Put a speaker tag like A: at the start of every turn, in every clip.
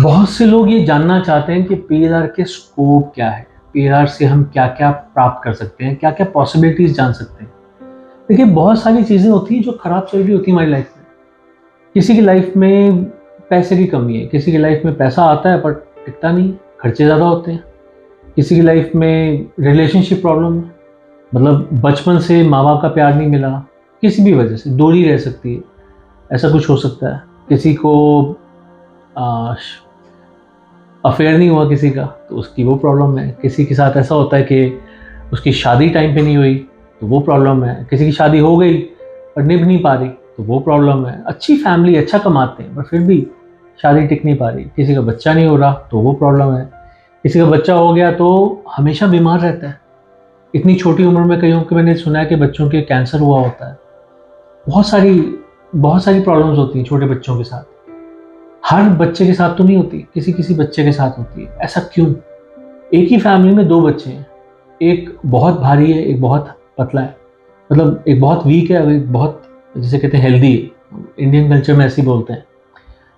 A: बहुत से लोग ये जानना चाहते हैं कि पीएलआर के स्कोप क्या है, पीएलआर से हम क्या क्या प्राप्त कर सकते हैं, क्या क्या पॉसिबिलिटीज जान सकते हैं। देखिए, बहुत सारी चीज़ें होती हैं जो खराब चल रही होती हैं हमारी लाइफ में। किसी की लाइफ में पैसे की कमी है, किसी की लाइफ में पैसा आता है पर टिकता नहीं, खर्चे ज़्यादा होते हैं। किसी की लाइफ में रिलेशनशिप प्रॉब्लम है, मतलब बचपन से माँ बाप का प्यार नहीं मिला, किसी भी वजह से दूरी रह सकती है, ऐसा कुछ हो सकता है। किसी को अफेयर नहीं हुआ किसी का, तो उसकी वो प्रॉब्लम है। किसी के साथ ऐसा होता है कि उसकी शादी टाइम पे नहीं हुई, तो वो प्रॉब्लम है। किसी की शादी हो गई पर निभ नहीं पा रही, तो वो प्रॉब्लम है। अच्छी फैमिली, अच्छा कमाते हैं, पर फिर भी शादी टिक नहीं पा रही। किसी का बच्चा नहीं हो रहा, तो वो प्रॉब्लम है। किसी का बच्चा हो गया तो हमेशा बीमार रहता है। इतनी छोटी उम्र में कईयों के मैंने सुना है कि बच्चों के कैंसर हुआ होता है। बहुत सारी बहुत सारी प्रॉब्लम्स होती हैं छोटे बच्चों के साथ। हर बच्चे के साथ तो नहीं होती, किसी किसी बच्चे के साथ होती है। ऐसा क्यों? एक ही फैमिली में दो बच्चे हैं, एक बहुत भारी है, एक बहुत पतला है, मतलब एक बहुत वीक है और एक बहुत, जिसे कहते हैं, हेल्दी है। इंडियन कल्चर में ऐसे ही बोलते हैं।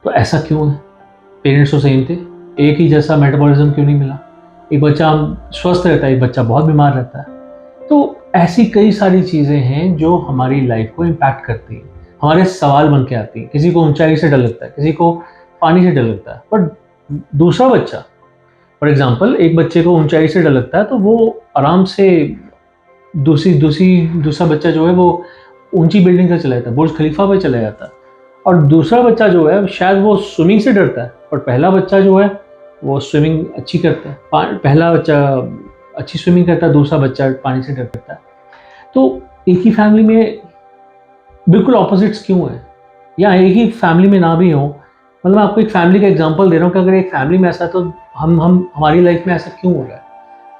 A: तो ऐसा क्यों है? पेरेंट्स तो सेम थे, एक ही जैसा मेटाबॉलिज्म क्यों नहीं मिला? एक बच्चा स्वस्थ रहता है, एक बच्चा बहुत बीमार रहता है। तो ऐसी कई सारी चीज़ें हैं जो हमारी लाइफ को इम्पैक्ट करती हैं, हमारे सवाल बन के आती हैं। किसी को ऊंचाई से डर लगता है, किसी को पानी से डर लगता है, पर दूसरा बच्चा, फॉर एग्जाम्पल, एक बच्चे को ऊंचाई से डर लगता है तो वो आराम से दूसरा बच्चा जो है वो ऊंची बिल्डिंग से चला जाता है, बुर्ज खलीफा पे चला जाता है। और दूसरा बच्चा जो है शायद वो स्विमिंग से डरता है, और पहला बच्चा जो है वो स्विमिंग अच्छी करता है। पहला बच्चा अच्छी स्विमिंग करता है, दूसरा बच्चा पानी से डरता है। तो एक ही फैमिली में बिल्कुल ऑपोजिट्स क्यों है? या एक ही फैमिली में ना भी हो, मतलब मैं आपको एक फैमिली का एग्जांपल दे रहा हूँ कि अगर एक फैमिली में ऐसा है तो हम हमारी लाइफ में ऐसा क्यों हो रहा है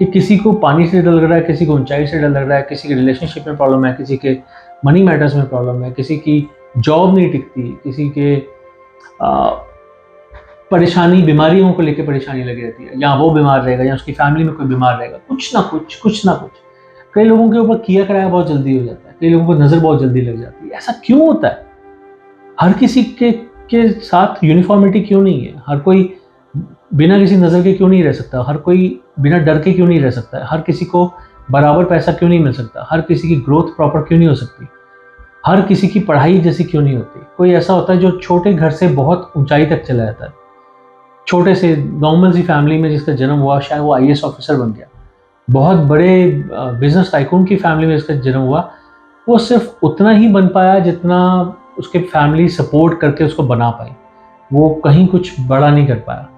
A: कि किसी को पानी से डर लग रहा है, किसी को ऊंचाई से डर लग रहा है, किसी के रिलेशनशिप में प्रॉब्लम है, किसी के मनी मैटर्स में प्रॉब्लम है, किसी की जॉब नहीं टिकती, किसी के परेशानी, बीमारियों को लेकर परेशानी लगी रहती है, या वो बीमार रहेगा या उसकी फैमिली में कोई बीमार रहेगा, कुछ ना कुछ। कई लोगों के ऊपर किया कराया बहुत जल्दी हो जाता है, कई लोगों को नज़र बहुत जल्दी लग जाती है। ऐसा क्यों होता है? हर किसी के साथ यूनिफॉर्मिटी क्यों नहीं है? हर कोई बिना किसी नज़र के क्यों नहीं रह सकता? हर कोई बिना डर के क्यों नहीं रह सकता है? हर किसी को बराबर पैसा क्यों नहीं मिल सकता? हर किसी की ग्रोथ प्रॉपर क्यों नहीं हो सकती? हर किसी की पढ़ाई जैसी क्यों नहीं होती? कोई ऐसा होता है जो छोटे घर से बहुत ऊंचाई तक चला जाता है, छोटे से नॉर्मल सी फैमिली में जिसका जन्म हुआ, शायद वो आईएएस ऑफिसर बन गया। बहुत बड़े बिजनेस टाइकून की फैमिली में जिसका जन्म हुआ, वो सिर्फ उतना ही बन पाया जितना उसके फैमिली सपोर्ट करके उसको बना पाई। वो कहीं कुछ बड़ा नहीं कर पाया।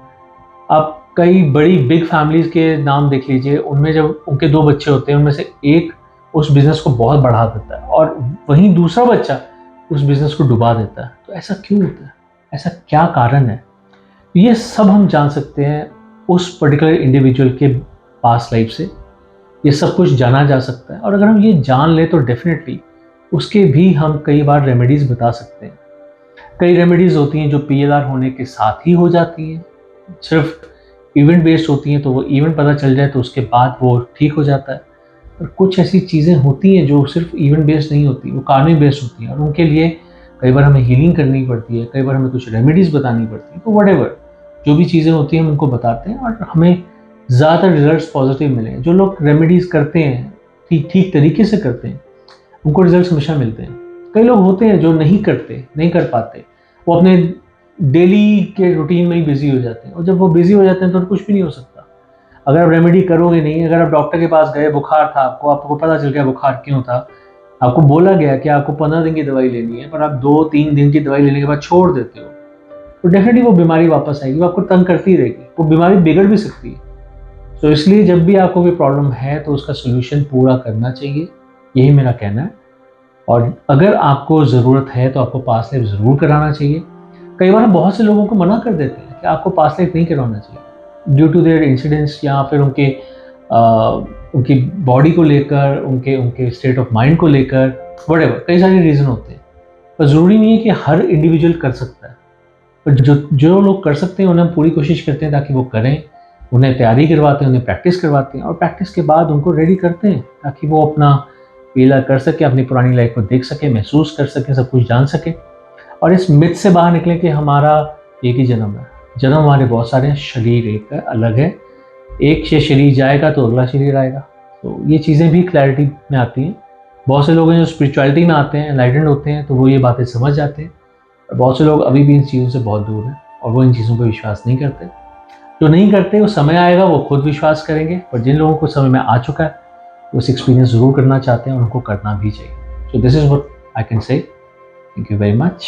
A: आप कई बड़ी बिग फैमिलीज के नाम देख लीजिए, उनमें जब उनके दो बच्चे होते हैं, उनमें से एक उस बिजनेस को बहुत बढ़ा देता है और वहीं दूसरा बच्चा उस बिजनेस को डुबा देता है। तो ऐसा क्यों होता है? ऐसा क्या कारण है? ये सब हम जान सकते हैं उस पर्टिकुलर इंडिविजुअल के पास्ट लाइफ से। ये सब कुछ जाना जा सकता है, और अगर हम ये जान ले तो डेफिनेटली उसके भी हम कई बार रेमेडीज बता सकते हैं। कई रेमेडीज होती हैं जो पीएलआर होने के साथ ही हो जाती हैं, सिर्फ इवेंट बेस्ड होती हैं, तो वो इवेंट पता चल जाए तो उसके बाद वो ठीक हो जाता है। पर कुछ ऐसी चीज़ें होती हैं जो सिर्फ इवेंट बेस्ड नहीं होती, वो कार्मिक बेस्ड होती हैं, और उनके लिए कई बार हमें हीलिंग करनी पड़ती है, कई बार हमें कुछ रेमेडीज बतानी पड़ती है। तो वट जो भी चीज़ें होती हैं हम उनको बताते हैं, और हमें ज़्यादातर रिजल्ट्स पॉजिटिव मिले। जो लोग रेमेडीज़ करते हैं, ठीक ठीक तरीके से करते हैं, उनको रिजल्ट्स हमेशा मिलते हैं। कई लोग होते हैं जो नहीं करते, नहीं कर पाते, वो अपने डेली के रूटीन में ही बिजी हो जाते हैं, और जब वो बिजी हो जाते हैं तो कुछ भी नहीं हो सकता। अगर आप रेमेडी करोगे नहीं, अगर आप डॉक्टर के पास गए, बुखार था आपको, आपको पता चल गया बुखार क्यों था, आपको बोला गया कि आपको 15 दिन की दवाई लेनी है, पर आप 2-3 दिन की दवाई लेने के बाद छोड़ देते हो, तो डेफिनेटली वो बीमारी वापस आएगी, वो आपको तंग करती रहेगी, वो बीमारी बिगड़ भी सकती है। तो इसलिए जब भी आपको कोई प्रॉब्लम है तो उसका सोल्यूशन पूरा करना चाहिए, यही मेरा कहना है। और अगर आपको ज़रूरत है तो आपको पास लाइफ ज़रूर कराना चाहिए। कई बार हम बहुत से लोगों को मना कर देते हैं कि आपको पास लाइफ नहीं करवाना चाहिए, ड्यू टू देयर इंसिडेंट्स, या फिर उनकी बॉडी को लेकर, उनके उनके स्टेट ऑफ माइंड को लेकर, व्हाटएवर, कई सारे रीज़न होते हैं। पर ज़रूरी नहीं है कि हर इंडिविजुअल कर सकता है, पर जो लोग कर सकते हैं उन्हें हम पूरी कोशिश करते हैं ताकि वो करें। उन्हें तैयारी करवाते हैं, उन्हें प्रैक्टिस करवाते हैं, और प्रैक्टिस के बाद उनको रेडी करते हैं ताकि वो अपना पीएलआर कर सके, अपनी पुरानी लाइफ को देख सके, महसूस कर सके, सब कुछ जान सके, और इस मिथ से बाहर निकले कि हमारा एक ही जन्म है। जन्म हमारे बहुत सारे हैं, शरीर एक है, अलग है। एक ये शरीर जाएगा तो अगला शरीर आएगा। तो ये चीज़ें भी क्लैरिटी में आती हैं। बहुत से लोग हैं जो स्पिरिचुअलिटी में आते हैं, एनलाइटेंड होते हैं, तो वो ये बातें समझ जाते हैं। और बहुत से लोग अभी भी इन चीज़ों से बहुत दूर हैं और वो इन चीज़ों पर विश्वास नहीं करते। जो नहीं करते, वो समय आएगा वो खुद विश्वास करेंगे, पर जिन लोगों को समय में आ चुका है वो इस एक्सपीरियंस ज़रूर करना चाहते हैं और उनको करना भी चाहिए। So this is what I can say. Thank you very much.